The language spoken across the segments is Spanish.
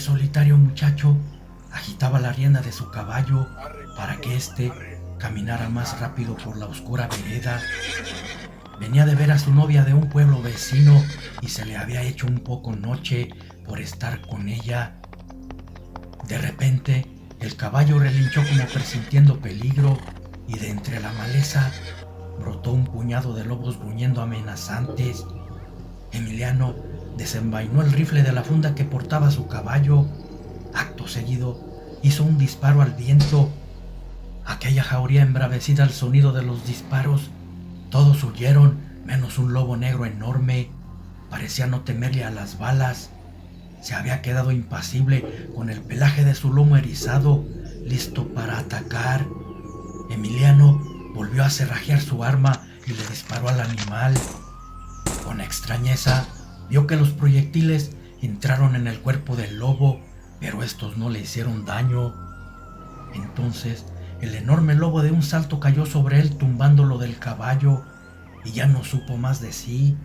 solitario muchacho agitaba la rienda de su caballo para que éste caminara más rápido por la oscura vereda. Venía de ver a su novia de un pueblo vecino y se le había hecho un poco noche por estar con ella. De repente, el caballo relinchó como presintiendo peligro y de entre la maleza brotó un puñado de lobos gruñendo amenazantes. Emiliano desenvainó el rifle de la funda que portaba su caballo. Acto seguido, hizo un disparo al viento. Aquella jauría embravecida al sonido de los disparos. Todos huyeron, menos un lobo negro enorme. Parecía no temerle a las balas. Se había quedado impasible con el pelaje de su lomo erizado, listo para atacar. Emiliano volvió a cerrajear su arma y le disparó al animal. Con extrañeza, vio que los proyectiles entraron en el cuerpo del lobo, pero estos no le hicieron daño. Entonces, el enorme lobo de un salto cayó sobre él, tumbándolo del caballo, y ya no supo más de sí.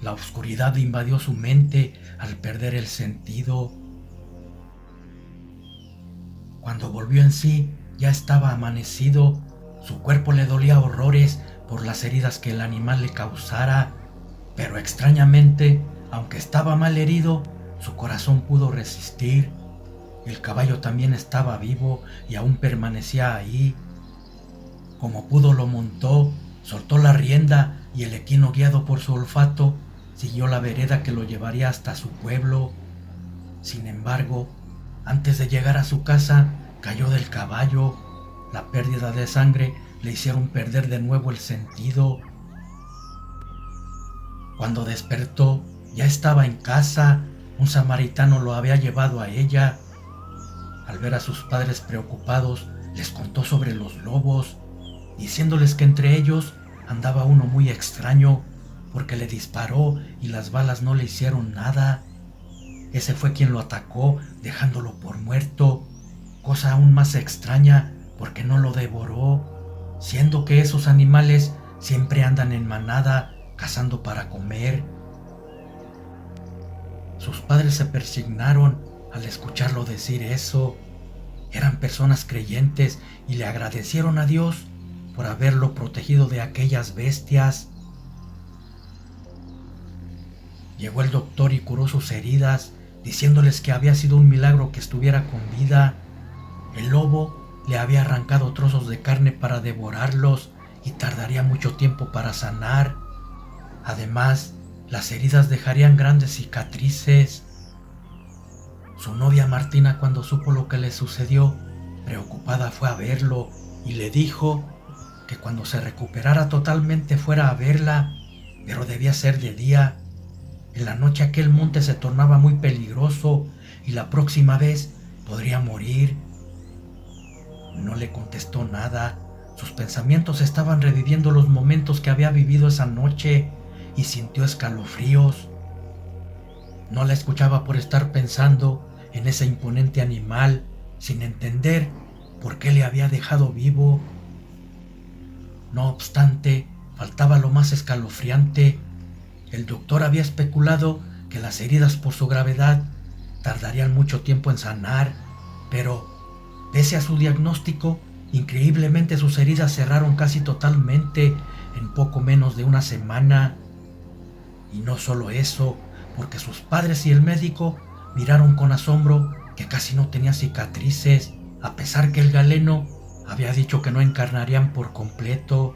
La oscuridad invadió su mente al perder el sentido. Cuando volvió en sí, ya estaba amanecido. Su cuerpo le dolía horrores por las heridas que el animal le causara, pero extrañamente, aunque estaba mal herido, su corazón pudo resistir. El caballo también estaba vivo y aún permanecía ahí. Como pudo lo montó, soltó la rienda y el equino, guiado por su olfato, siguió la vereda que lo llevaría hasta su pueblo. Sin embargo, antes de llegar a su casa, cayó del caballo. La pérdida de sangre le hicieron perder de nuevo el sentido. Cuando despertó, ya estaba en casa. Un samaritano lo había llevado a ella. Al ver a sus padres preocupados, les contó sobre los lobos, diciéndoles que entre ellos andaba uno muy extraño, porque le disparó y las balas no le hicieron nada. Ese fue quien lo atacó, dejándolo por muerto, cosa aún más extraña porque no lo devoró, siendo que esos animales siempre andan en manada cazando para comer. Sus padres se persignaron al escucharlo decir eso. Eran personas creyentes y le agradecieron a Dios por haberlo protegido de aquellas bestias. Llegó el doctor y curó sus heridas, diciéndoles que había sido un milagro que estuviera con vida. El lobo le había arrancado trozos de carne para devorarlos y tardaría mucho tiempo para sanar. Además, las heridas dejarían grandes cicatrices. Su novia Martina, cuando supo lo que le sucedió, preocupada fue a verlo y le dijo que cuando se recuperara totalmente fuera a verla, pero debía ser de día. En la noche aquel monte se tornaba muy peligroso y la próxima vez podría morir. No le contestó nada. Sus pensamientos estaban reviviendo los momentos que había vivido esa noche y sintió escalofríos. No la escuchaba por estar pensando en ese imponente animal, sin entender por qué le había dejado vivo. No obstante, faltaba lo más escalofriante. El doctor había especulado que las heridas por su gravedad tardarían mucho tiempo en sanar, pero pese a su diagnóstico, increíblemente sus heridas cerraron casi totalmente en poco menos de una semana. Y no solo eso, porque sus padres y el médico miraron con asombro que casi no tenía cicatrices, a pesar que el galeno había dicho que no encarnarían por completo.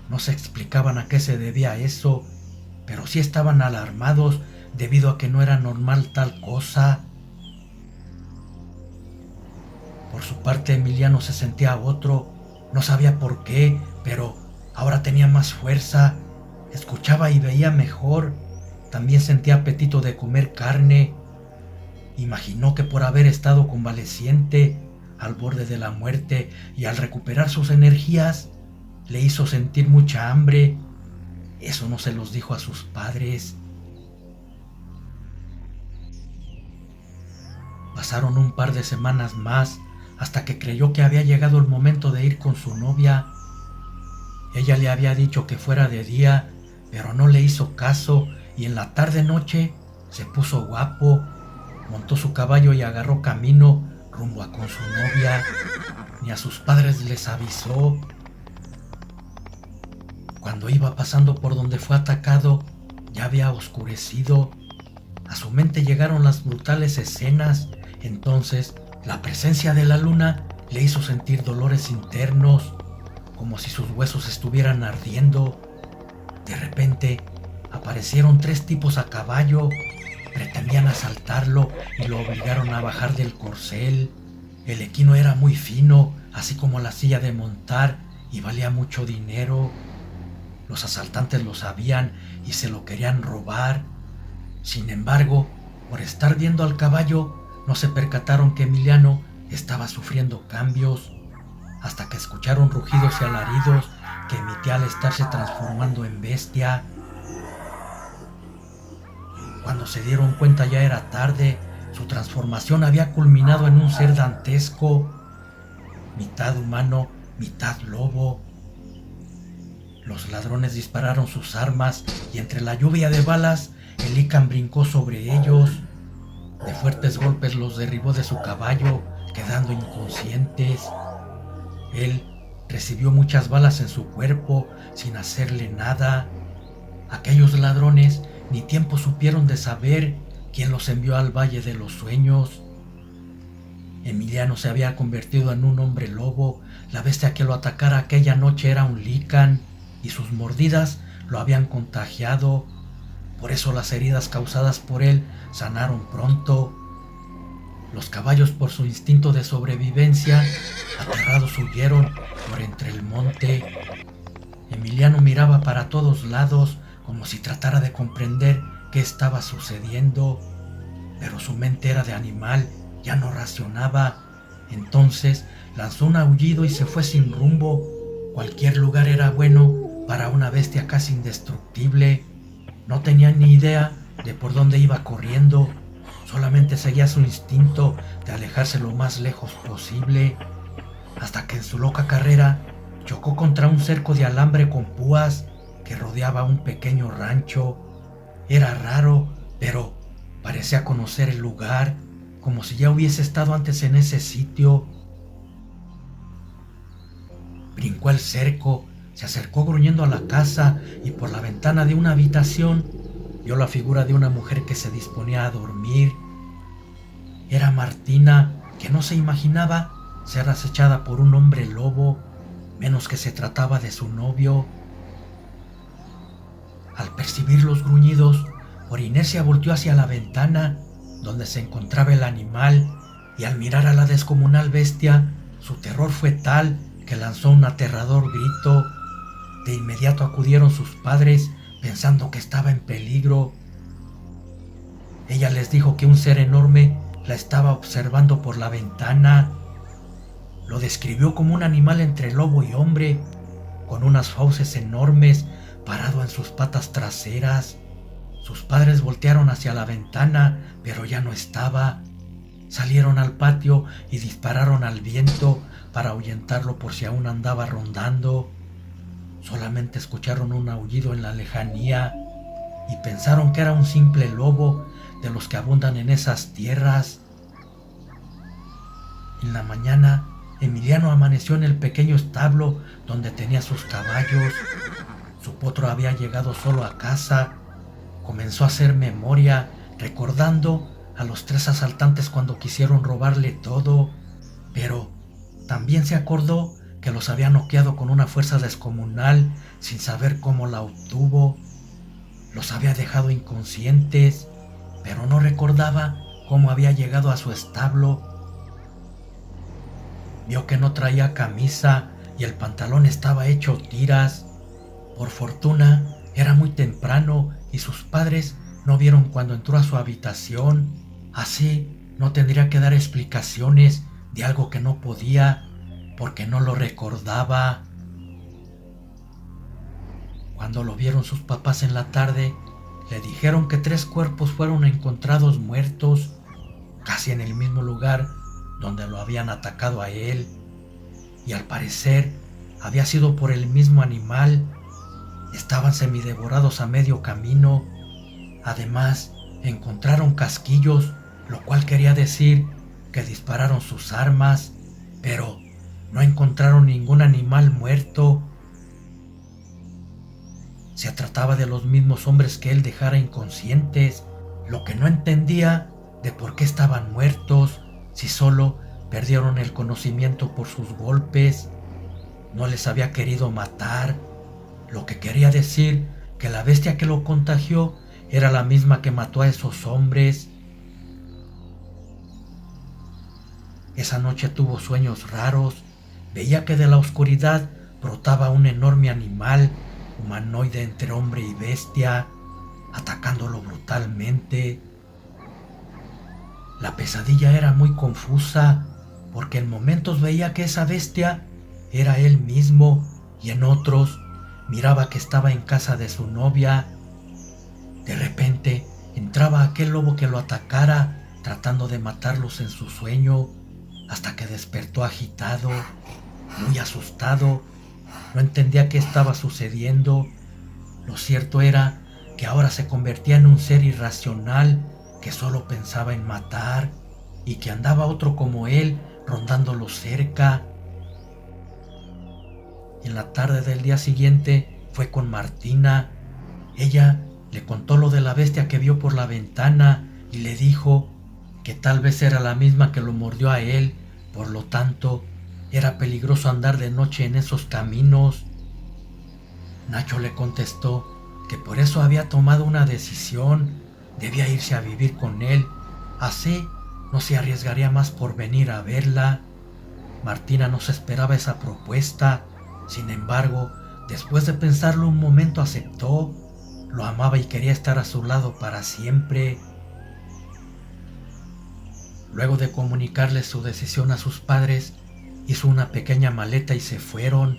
No se explicaban a qué se debía eso, pero sí estaban alarmados debido a que no era normal tal cosa. Por su parte, Emiliano se sentía otro, no sabía por qué, pero ahora tenía más fuerza, escuchaba y veía mejor, también sentía apetito de comer carne. Imaginó que por haber estado convaleciente, al borde de la muerte y al recuperar sus energías, le hizo sentir mucha hambre. Eso no se los dijo a sus padres. Pasaron un par de semanas más hasta que creyó que había llegado el momento de ir con su novia. Ella le había dicho que fuera de día, pero no le hizo caso y en la tarde-noche se puso guapo. montó su caballo y agarró camino rumbo a con su novia. Ni a sus padres les avisó. Cuando iba pasando por donde fue atacado, ya había oscurecido. A su mente llegaron las brutales escenas. Entonces, la presencia de la luna le hizo sentir dolores internos, como si sus huesos estuvieran ardiendo. De repente, aparecieron 3 tipos a caballo. Pretendían asaltarlo y lo obligaron a bajar del corcel. El equino era muy fino, así como la silla de montar, y valía mucho dinero. Los asaltantes lo sabían y se lo querían robar. Sin embargo, por estar viendo al caballo, no se percataron que Emiliano estaba sufriendo cambios, hasta que escucharon rugidos y alaridos que emitía al estarse transformando en bestia. Cuando se dieron cuenta ya era tarde. Su transformación había culminado en un ser dantesco, mitad humano, mitad lobo. Los ladrones dispararon sus armas y entre la lluvia de balas, el lícan brincó sobre ellos. De fuertes golpes los derribó de su caballo, quedando inconscientes. Él recibió muchas balas en su cuerpo sin hacerle nada. Aquellos ladrones ni tiempo supieron de saber quién los envió al Valle de los Sueños. Emiliano se había convertido en un hombre lobo. La bestia que lo atacara aquella noche era un lícan y sus mordidas lo habían contagiado. Por eso las heridas causadas por él sanaron pronto. Los caballos, por su instinto de sobrevivencia, aterrados huyeron por entre el monte. Emiliano miraba para todos lados como si tratara de comprender qué estaba sucediendo, pero su mente era de animal, ya no racionaba. Entonces lanzó un aullido y se fue sin rumbo. Cualquier lugar era bueno para una bestia casi indestructible. No tenía ni idea de por dónde iba corriendo, solamente seguía su instinto de alejarse lo más lejos posible, hasta que en su loca carrera chocó contra un cerco de alambre con púas que rodeaba un pequeño rancho. Era raro, pero parecía conocer el lugar, como si ya hubiese estado antes en ese sitio. Brincó el cerco, se acercó gruñendo a la casa y por la ventana de una habitación vio la figura de una mujer que se disponía a dormir. Era Martina, que no se imaginaba ser acechada por un hombre lobo, menos que se trataba de su novio. Al percibir los gruñidos, por inercia volteó hacia la ventana donde se encontraba el animal, y al mirar a la descomunal bestia, su terror fue tal que lanzó un aterrador grito. De inmediato acudieron sus padres pensando que estaba en peligro. Ella les dijo que un ser enorme la estaba observando por la ventana. Lo describió como un animal entre lobo y hombre, con unas fauces enormes, parado en sus patas traseras. Sus padres voltearon hacia la ventana, pero ya no estaba. Salieron al patio y dispararon al viento para ahuyentarlo por si aún andaba rondando. Solamente escucharon un aullido en la lejanía y pensaron que era un simple lobo de los que abundan en esas tierras. En la mañana, Emiliano amaneció en el pequeño establo donde tenía sus caballos. Su potro había llegado solo a casa. Comenzó a hacer memoria, recordando a los 3 asaltantes cuando quisieron robarle todo, pero también se acordó que los había noqueado con una fuerza descomunal sin saber cómo la obtuvo. Los había dejado inconscientes, pero no recordaba cómo había llegado a su establo. Vio que no traía camisa y el pantalón estaba hecho tiras. Por fortuna, era muy temprano y sus padres no vieron cuando entró a su habitación. Así no tendría que dar explicaciones de algo que no podía, porque no lo recordaba. Cuando lo vieron sus papás en la tarde, le dijeron que 3 cuerpos fueron encontrados muertos, casi en el mismo lugar donde lo habían atacado a él, y al parecer había sido por el mismo animal. Estaban semidevorados a medio camino. Además, encontraron casquillos lo cual quería decir que dispararon sus armas, pero no encontraron ningún animal muerto. Se trataba de los mismos hombres que él dejara inconscientes, lo que no entendía de por qué estaban muertos si solo perdieron el conocimiento por sus golpes. No les había querido matar, lo que quería decir que la bestia que lo contagió era la misma que mató a esos hombres. Esa noche tuvo sueños raros. Veía que de la oscuridad brotaba un enorme animal, humanoide entre hombre y bestia, atacándolo brutalmente. La pesadilla era muy confusa, porque en momentos veía que esa bestia era él mismo y en otros miraba que estaba en casa de su novia. De repente entraba aquel lobo que lo atacara, tratando de matarlos en su sueño, hasta que despertó agitado, muy asustado. No entendía qué estaba sucediendo. Lo cierto era que ahora se convertía en un ser irracional que solo pensaba en matar y que andaba otro como él rondándolo cerca. En la tarde del día siguiente fue con Martina. Ella le contó lo de la bestia que vio por la ventana y le dijo que tal vez era la misma que lo mordió a él, por lo tanto era peligroso andar de noche en esos caminos. Nacho le contestó que por eso había tomado una decisión, debía irse a vivir con él, así no se arriesgaría más por venir a verla. Martina no se esperaba esa propuesta, sin embargo, después de pensarlo un momento aceptó. Lo amaba y quería estar a su lado para siempre. Luego de comunicarle su decisión a sus padres, hizo una pequeña maleta y se fueron.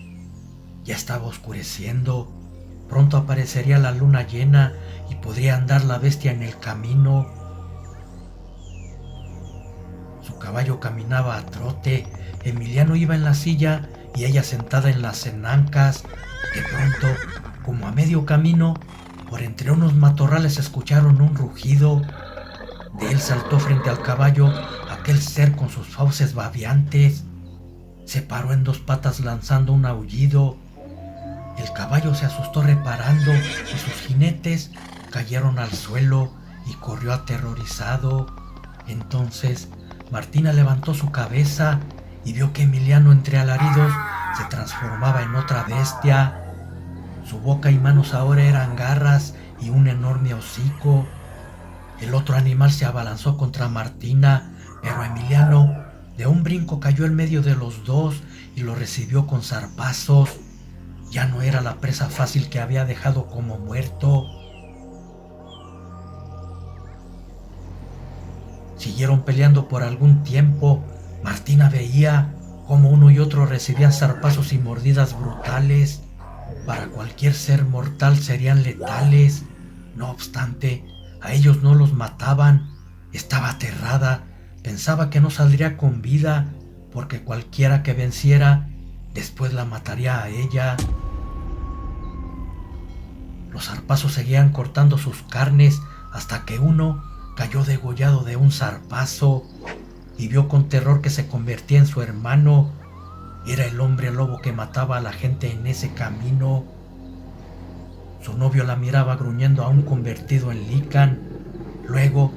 Ya estaba oscureciendo. Pronto aparecería la luna llena y podría andar la bestia en el camino. Su caballo caminaba a trote. Emiliano iba en la silla y ella sentada en las enancas. De pronto, como a medio camino, por entre unos matorrales escucharon un rugido. De él saltó frente al caballo aquel ser con sus fauces babeantes. Se paró en dos patas lanzando un aullido. El caballo se asustó reparando y sus jinetes cayeron al suelo y corrió aterrorizado. Entonces Martina levantó su cabeza y vio que Emiliano entre alaridos se transformaba en otra bestia. Su boca y manos ahora eran garras y un enorme hocico. El otro animal se abalanzó contra Martina, pero Emiliano de un brinco cayó en medio de los dos y lo recibió con zarpazos. Ya no era la presa fácil que había dejado como muerto. Siguieron peleando por algún tiempo. Martina veía cómo uno y otro recibían zarpazos y mordidas brutales. Para cualquier ser mortal serían letales. No obstante, a ellos no los mataban. Estaba aterrada. Pensaba que no saldría con vida, porque cualquiera que venciera, después la mataría a ella. Los zarpazos seguían cortando sus carnes hasta que uno cayó degollado de un zarpazo y vio con terror que se convertía en su hermano. Era el hombre lobo que mataba a la gente en ese camino. Su novio la miraba gruñendo aún convertido en lícan. Luego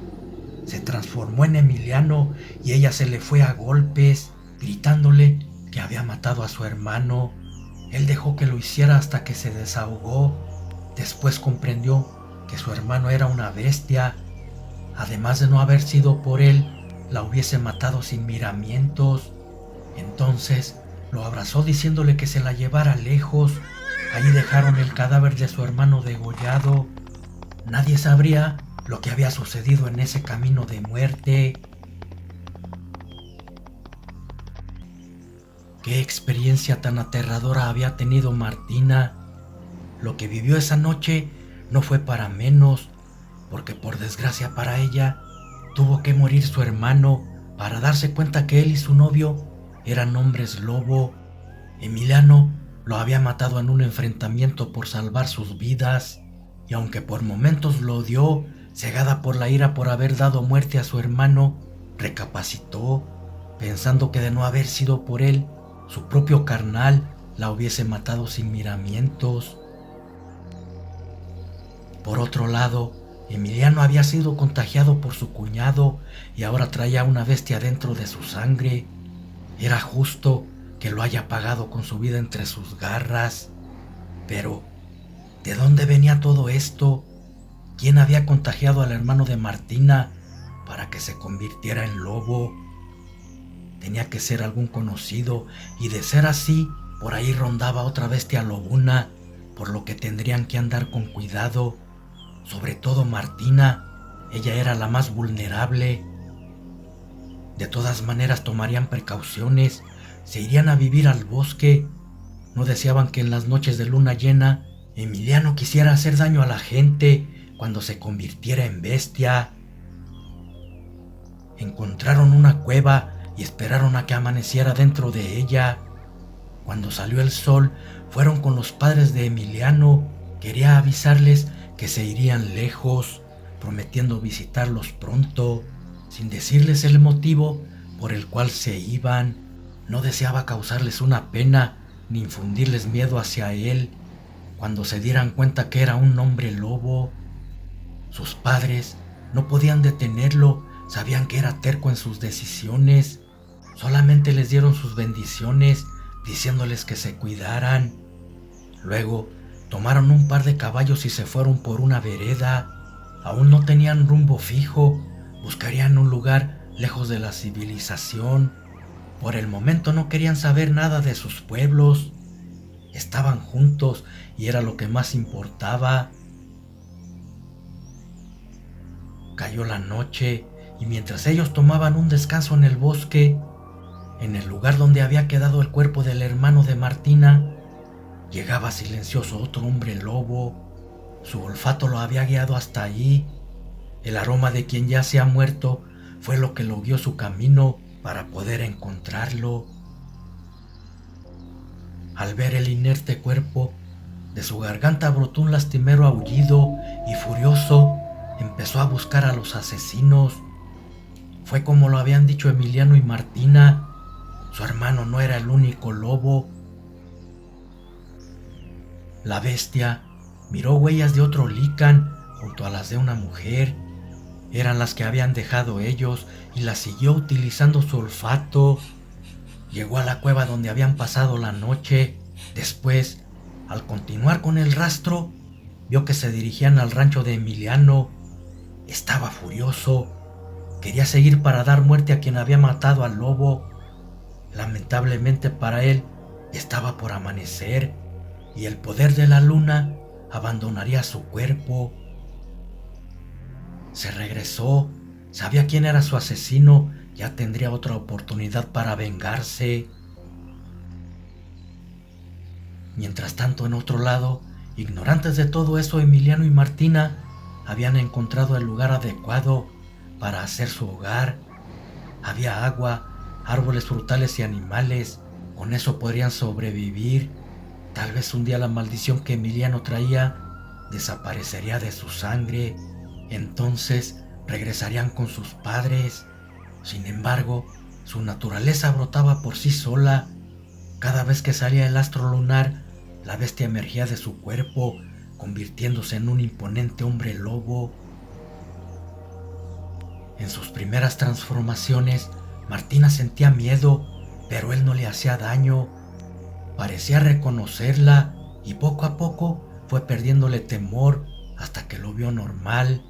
se transformó en Emiliano y ella se le fue a golpes, gritándole que había matado a su hermano. Él dejó que lo hiciera hasta que se desahogó. Después comprendió que su hermano era una bestia. Además de no haber sido por él, la hubiese matado sin miramientos. Entonces lo abrazó diciéndole que se la llevara lejos. Allí dejaron el cadáver de su hermano degollado. Nadie sabría lo que había sucedido en ese camino de muerte. Qué experiencia tan aterradora había tenido Martina. Lo que vivió esa noche no fue para menos, porque por desgracia para ella, tuvo que morir su hermano para darse cuenta que él y su novio eran hombres lobo. Emiliano lo había matado en un enfrentamiento por salvar sus vidas, y aunque por momentos lo odió, cegada por la ira por haber dado muerte a su hermano, recapacitó, pensando que de no haber sido por él, su propio carnal la hubiese matado sin miramientos. Por otro lado, Emiliano había sido contagiado por su cuñado y ahora traía una bestia dentro de su sangre. Era justo que lo haya pagado con su vida entre sus garras. Pero, ¿de dónde venía todo esto? ¿Quién había contagiado al hermano de Martina para que se convirtiera en lobo? Tenía que ser algún conocido, y de ser así, por ahí rondaba otra bestia lobuna, por lo que tendrían que andar con cuidado. Sobre todo Martina, ella era la más vulnerable. De todas maneras tomarían precauciones, se irían a vivir al bosque. No deseaban que en las noches de luna llena Emiliano quisiera hacer daño a la gente cuando se convirtiera en bestia. Encontraron una cueva y esperaron a que amaneciera dentro de ella. Cuando salió el sol, fueron con los padres de Emiliano. Quería avisarles que se irían lejos, prometiendo visitarlos pronto, sin decirles el motivo por el cual se iban. No deseaba causarles una pena ni infundirles miedo hacia él cuando se dieran cuenta que era un hombre lobo. Sus padres no podían detenerlo, sabían que era terco en sus decisiones. Solamente les dieron sus bendiciones, diciéndoles que se cuidaran. Luego tomaron un par de caballos y se fueron por una vereda. Aún no tenían rumbo fijo, buscarían un lugar lejos de la civilización. Por el momento no querían saber nada de sus pueblos. Estaban juntos y era lo que más importaba. Cayó la noche y mientras ellos tomaban un descanso en el bosque, en el lugar donde había quedado el cuerpo del hermano de Martina, llegaba silencioso otro hombre lobo. Su olfato lo había guiado hasta allí. El aroma de quien ya se ha muerto fue lo que lo guió su camino para poder encontrarlo. Al ver el inerte cuerpo, de su garganta brotó un lastimero aullido y furioso empezó a buscar a los asesinos. Fue como lo habían dicho Emiliano y Martina. Su hermano no era el único lobo. La bestia miró huellas de otro lícan junto a las de una mujer. Eran las que habían dejado ellos y las siguió utilizando su olfato. Llegó a la cueva donde habían pasado la noche. Después, al continuar con el rastro, vio que se dirigían al rancho de Emiliano. Estaba furioso. Quería seguir para dar muerte a quien había matado al lobo. Lamentablemente para él, estaba por amanecer y el poder de la luna abandonaría su cuerpo. Se regresó, sabía quién era su asesino, ya tendría otra oportunidad para vengarse. Mientras tanto, en otro lado, ignorantes de todo eso, Emiliano y Martina habían encontrado el lugar adecuado para hacer su hogar. Había agua, árboles frutales y animales. Con eso podrían sobrevivir. Tal vez un día la maldición que Emiliano traía desaparecería de su sangre. Entonces regresarían con sus padres. Sin embargo, su naturaleza brotaba por sí sola. Cada vez que salía el astro lunar, la bestia emergía de su cuerpo, convirtiéndose en un imponente hombre lobo. En sus primeras transformaciones, Martina sentía miedo, pero él no le hacía daño. Parecía reconocerla y poco a poco fue perdiéndole temor hasta que lo vio normal.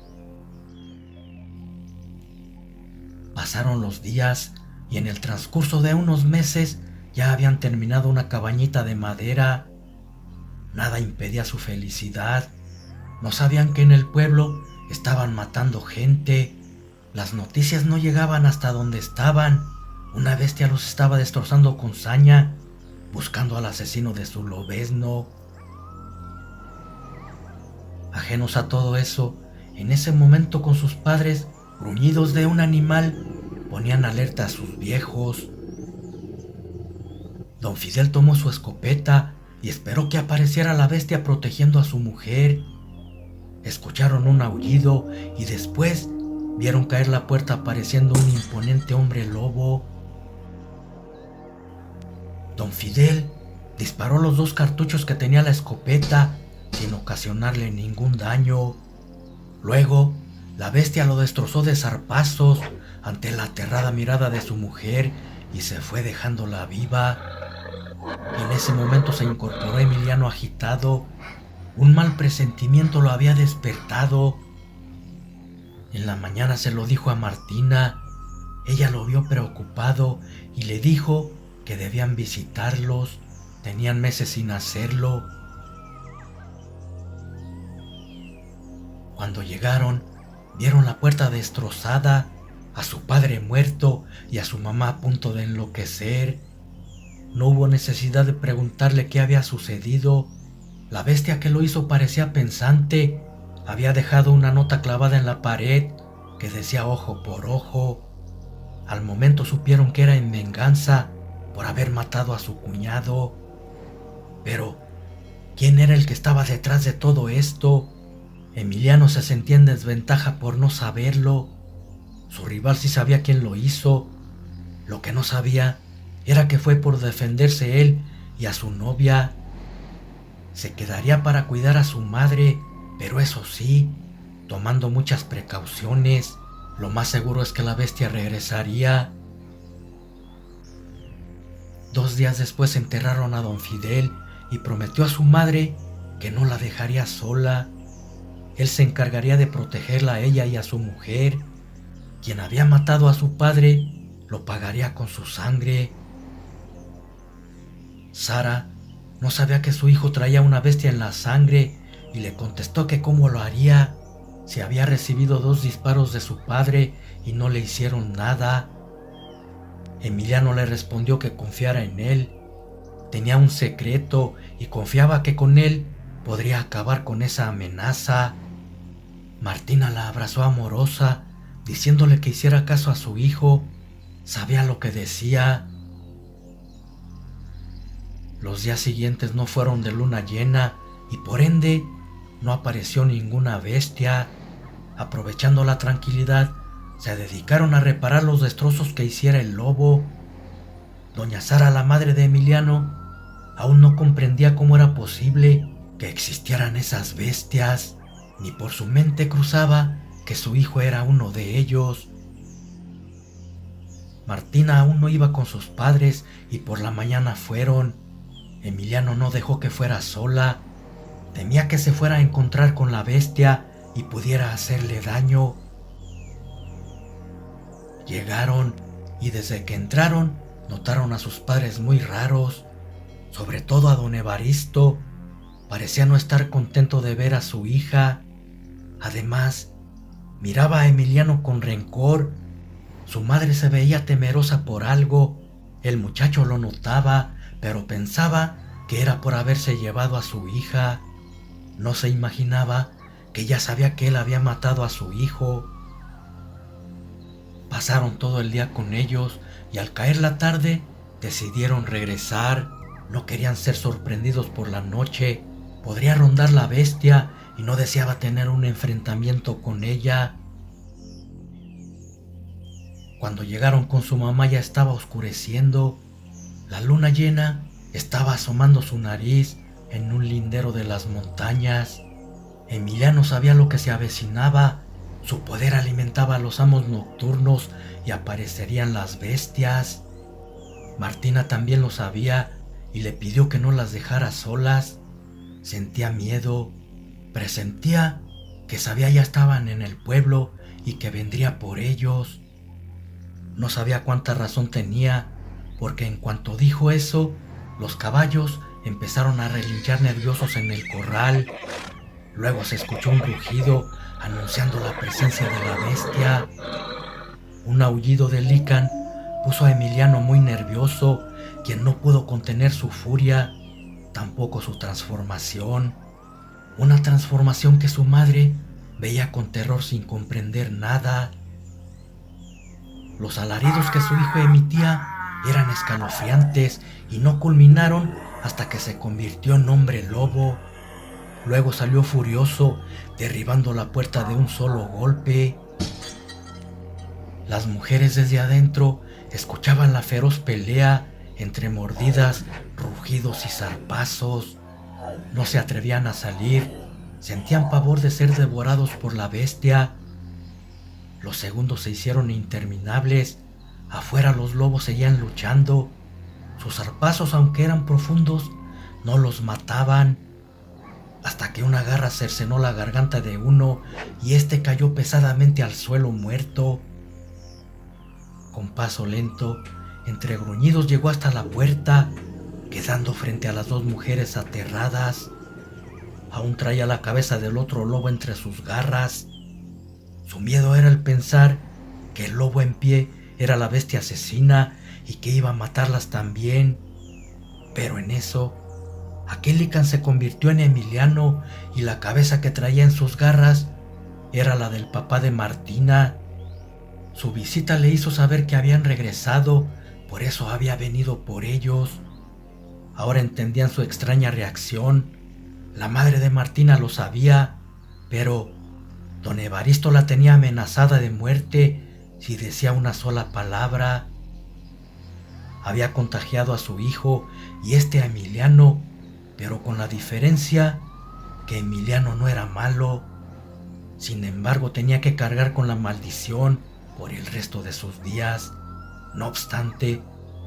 Pasaron los días y en el transcurso de unos meses ya habían terminado una cabañita de madera. Nada impedía su felicidad. No sabían que en el pueblo estaban matando gente. Las noticias no llegaban hasta donde estaban. Una bestia los estaba destrozando con saña, buscando al asesino de su lobezno. Ajenos a todo eso, en ese momento con sus padres, gruñidos de un animal ponían alerta a sus viejos. Don Fidel tomó su escopeta y esperó que apareciera la bestia protegiendo a su mujer. escucharon un aullido y después vieron caer la puerta apareciendo un imponente hombre lobo. Don Fidel disparó los 2 cartuchos que tenía la escopeta sin ocasionarle ningún daño. Luego, la bestia lo destrozó de zarpazos ante la aterrada mirada de su mujer y se fue dejándola viva. En ese momento se incorporó Emiliano agitado. Un mal presentimiento lo había despertado. En la mañana se lo dijo a Martina. Ella lo vio preocupado y le dijo que debían visitarlos. Tenían meses sin hacerlo. Cuando llegaron, vieron la puerta destrozada, a su padre muerto y a su mamá a punto de enloquecer. No hubo necesidad de preguntarle qué había sucedido. La bestia que lo hizo parecía pensante. Había dejado una nota clavada en la pared que decía ojo por ojo. Al momento supieron que era en venganza por haber matado a su cuñado. Pero, ¿quién era el que estaba detrás de todo esto? Emiliano se sentía en desventaja por no saberlo. Su rival sí sabía quién lo hizo. Lo que no sabía era que fue por defenderse él y a su novia. Se quedaría para cuidar a su madre, pero eso sí, tomando muchas precauciones. Lo más seguro es que la bestia regresaría. 2 días después enterraron a don Fidel y prometió a su madre que no la dejaría sola. Él se encargaría de protegerla a ella y a su mujer. Quien había matado a su padre lo pagaría con su sangre. Sara no sabía que su hijo traía una bestia en la sangre y le contestó que cómo lo haría si había recibido 2 disparos de su padre y no le hicieron nada. Emiliano le respondió que confiara en él. Tenía un secreto y confiaba que con él podría acabar con esa amenaza. Martina la abrazó amorosa, diciéndole que hiciera caso a su hijo. Sabía lo que decía. Los días siguientes no fueron de luna llena y por ende no apareció ninguna bestia. Aprovechando la tranquilidad, se dedicaron a reparar los destrozos que hiciera el lobo. Doña Sara, la madre de Emiliano, aún no comprendía cómo era posible que existieran esas bestias, ni por su mente cruzaba que su hijo era uno de ellos. Martina aún no iba con sus padres y por la mañana fueron. Emiliano no dejó que fuera sola. Temía que se fuera a encontrar con la bestia y pudiera hacerle daño. Llegaron y desde que entraron notaron a sus padres muy raros, sobre todo a don Evaristo. Parecía no estar contento de ver a su hija. Además, miraba a Emiliano con rencor. Su madre se veía temerosa por algo. El muchacho lo notaba, pero pensaba que era por haberse llevado a su hija. No se imaginaba que ya sabía que él había matado a su hijo. Pasaron todo el día con ellos y al caer la tarde decidieron regresar. No querían ser sorprendidos por la noche. Podría rondar la bestia y no deseaba tener un enfrentamiento con ella. Cuando llegaron con su mamá ya estaba oscureciendo. La luna llena estaba asomando su nariz en un lindero de las montañas. Emiliano sabía lo que se avecinaba. Su poder alimentaba a los amos nocturnos y aparecerían las bestias. Martina también lo sabía y le pidió que no las dejara solas. Sentía miedo, presentía que sabía ya estaban en el pueblo y que vendría por ellos. No sabía cuánta razón tenía, porque en cuanto dijo eso, los caballos empezaron a relinchar nerviosos en el corral. Luego se escuchó un rugido anunciando la presencia de la bestia. Un aullido de lícan puso a Emiliano muy nervioso, quien no pudo contener su furia, tampoco su transformación. Una transformación que su madre veía con terror sin comprender nada. Los alaridos que su hijo emitía eran escalofriantes y no culminaron hasta que se convirtió en hombre lobo. Luego salió furioso, derribando la puerta de un solo golpe. Las mujeres desde adentro escuchaban la feroz pelea entre mordidas, rugidos y zarpazos. No se atrevían a salir, sentían pavor de ser devorados por la bestia. Los segundos se hicieron interminables. Afuera los lobos seguían luchando. Sus zarpazos, aunque eran profundos, no los mataban. Hasta que una garra cercenó la garganta de uno y éste cayó pesadamente al suelo muerto. Con paso lento, entre gruñidos llegó hasta la puerta, quedando frente a las dos mujeres aterradas. Aún traía la cabeza del otro lobo entre sus garras. Su miedo era el pensar que el lobo en pie era la bestia asesina y que iba a matarlas también. Pero en eso, aquel licán se convirtió en Emiliano y la cabeza que traía en sus garras era la del papá de Martina. Su visita le hizo saber que habían regresado, por eso había venido por ellos. Ahora entendían su extraña reacción. La madre de Martina lo sabía, pero don Evaristo la tenía amenazada de muerte si decía una sola palabra. Había contagiado a su hijo y a Emiliano, pero con la diferencia que Emiliano no era malo. Sin embargo, tenía que cargar con la maldición por el resto de sus días. No obstante,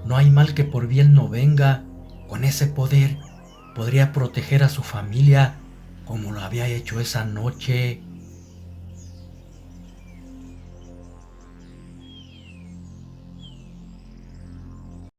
no hay mal que por bien no venga. Con ese poder podría proteger a su familia como lo había hecho esa noche.